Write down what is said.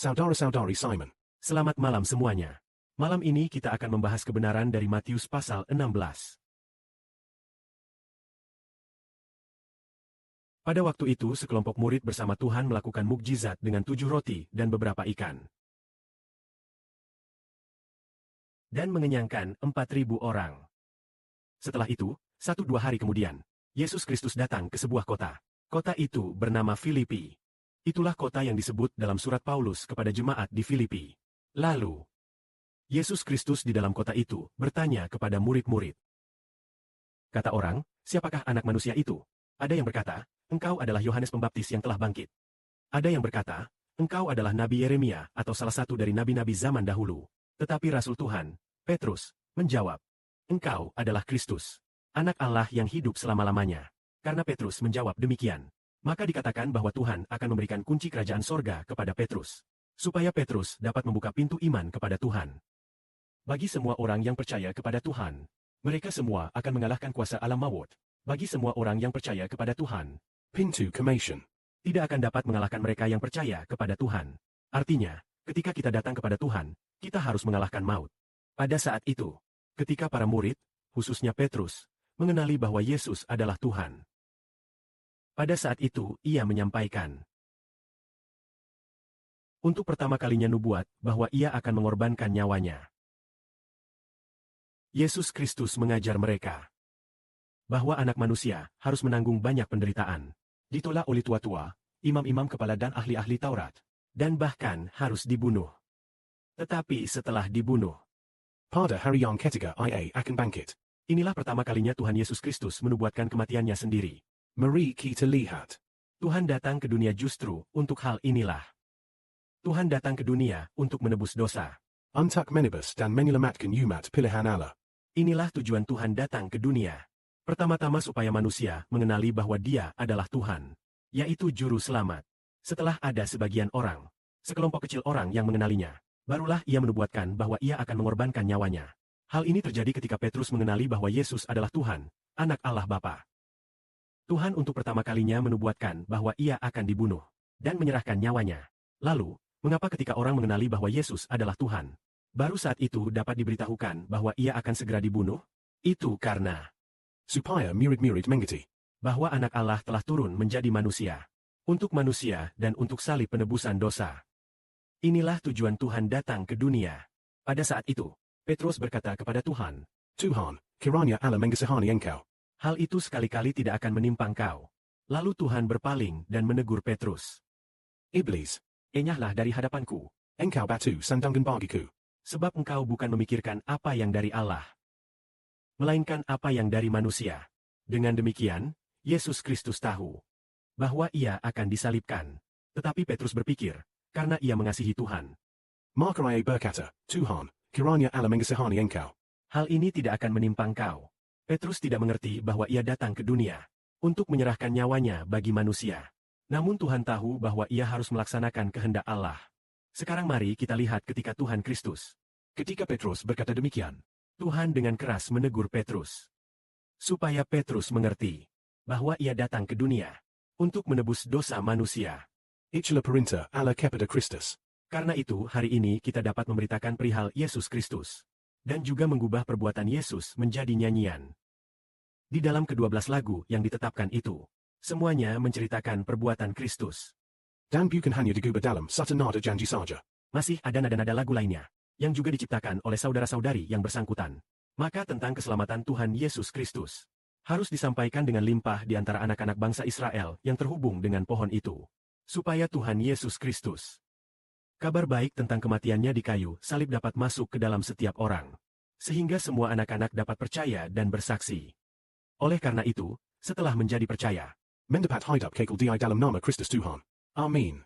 Saudara-saudari Simon. Selamat malam semuanya. Malam ini kita akan membahas kebenaran dari Matius pasal 16. Pada waktu itu sekelompok murid bersama Tuhan melakukan mukjizat dengan 7 roti dan beberapa ikan. Dan mengenyangkan 4.000 orang. Setelah itu, 1-2 hari kemudian, Yesus Kristus datang ke sebuah kota. Kota itu bernama Filipi. Itulah kota yang disebut dalam surat Paulus kepada jemaat di Filipi. Lalu, Yesus Kristus di dalam kota itu bertanya kepada murid-murid. Kata orang, siapakah anak manusia itu? Ada yang berkata, engkau adalah Yohanes Pembaptis yang telah bangkit. Ada yang berkata, engkau adalah Nabi Yeremia atau salah satu dari nabi-nabi zaman dahulu. Tetapi Rasul Tuhan, Petrus, menjawab, engkau adalah Kristus, anak Allah yang hidup selama-lamanya. Karena Petrus menjawab demikian, maka dikatakan bahwa Tuhan akan memberikan kunci kerajaan sorga kepada Petrus, supaya Petrus dapat membuka pintu iman kepada Tuhan. Bagi semua orang yang percaya kepada Tuhan, mereka semua akan mengalahkan kuasa alam maut. Bagi semua orang yang percaya kepada Tuhan, Pintu Commission. tidak akan dapat mengalahkan mereka yang percaya kepada Tuhan. Artinya, ketika kita datang kepada Tuhan, kita harus mengalahkan maut. Pada saat itu, ketika para murid, khususnya Petrus, mengenali bahwa Yesus adalah Tuhan. Pada saat itu, ia menyampaikan untuk pertama kalinya nubuat bahwa ia akan mengorbankan nyawanya. Yesus Kristus mengajar mereka bahwa anak manusia harus menanggung banyak penderitaan, ditolak oleh tua-tua, imam-imam kepala dan ahli-ahli Taurat, dan bahkan harus dibunuh. Tetapi setelah dibunuh, Pada hari yang ketiga ia akan bangkit. inilah pertama kalinya Tuhan Yesus Kristus menubuatkan kematiannya sendiri. Mari kita lihat. Tuhan datang ke dunia justru untuk hal inilah. Tuhan datang ke dunia untuk menebus dosa. Untuk menebus dan menyelamatkan umat pilihan Allah. Inilah tujuan Tuhan datang ke dunia. Pertama-tama supaya manusia mengenali bahwa Dia adalah Tuhan, yaitu Juru Selamat. Setelah ada sebagian orang, sekelompok kecil orang yang mengenalinya, barulah ia menubuatkan bahwa ia akan mengorbankan nyawanya. Hal ini terjadi ketika Petrus mengenali bahwa Yesus adalah Tuhan, Anak Allah Bapa. Tuhan untuk pertama kalinya menubuatkan bahwa ia akan dibunuh dan menyerahkan nyawanya. Lalu, mengapa ketika orang mengenali bahwa Yesus adalah Tuhan, baru saat itu dapat diberitahukan bahwa ia akan segera dibunuh? Itu karena Supaya murid-murid mengerti. bahwa anak Allah telah turun menjadi manusia. Untuk manusia dan untuk salib penebusan dosa. Inilah tujuan Tuhan datang ke dunia. Pada saat itu, Petrus berkata kepada Tuhan, Tuhan, kiranya Allah mengasihani engkau. hal itu sekali-kali tidak akan menimpa engkau. Lalu Tuhan berpaling dan menegur Petrus. Iblis, Enyahlah dari hadapanku, engkau batu sandungan bagiku. sebab engkau bukan memikirkan apa yang dari Allah, melainkan apa yang dari manusia. Dengan demikian, Yesus Kristus tahu bahwa ia akan disalibkan. Tetapi Petrus berpikir, karena ia mengasihi Tuhan, Maka ia berkata, Tuhan, kiranya Allah mengasihani engkau. hal ini tidak akan menimpa engkau. Petrus tidak mengerti bahwa ia datang ke dunia untuk menyerahkan nyawanya bagi manusia. Namun Tuhan tahu bahwa ia harus melaksanakan kehendak Allah. Sekarang mari kita lihat ketika Tuhan Kristus. Ketika Petrus berkata demikian, Tuhan dengan keras menegur Petrus, supaya Petrus mengerti bahwa ia datang ke dunia untuk menebus dosa manusia. Itulah perintah Allah kepada Kristus. Karena itu hari ini kita dapat memberitakan perihal Yesus Kristus, dan juga mengubah perbuatan Yesus menjadi nyanyian. Di dalam ke-12 lagu yang ditetapkan itu, semuanya menceritakan perbuatan Kristus. Dan bukan hanya digubah dalam satu nada janji saja. Masih ada nada-nada lagu lainnya, yang juga diciptakan oleh saudara-saudari yang bersangkutan. Maka tentang keselamatan Tuhan Yesus Kristus harus disampaikan dengan limpah di antara anak-anak bangsa Israel yang terhubung dengan pohon itu. Supaya Tuhan Yesus Kristus, kabar baik tentang kematiannya di kayu salib dapat masuk ke dalam setiap orang. Sehingga semua anak-anak dapat percaya dan bersaksi. Oleh karena itu, setelah menjadi percaya, Mendapat hidup kekal di dalam nama Kristus Tuhan. Amin.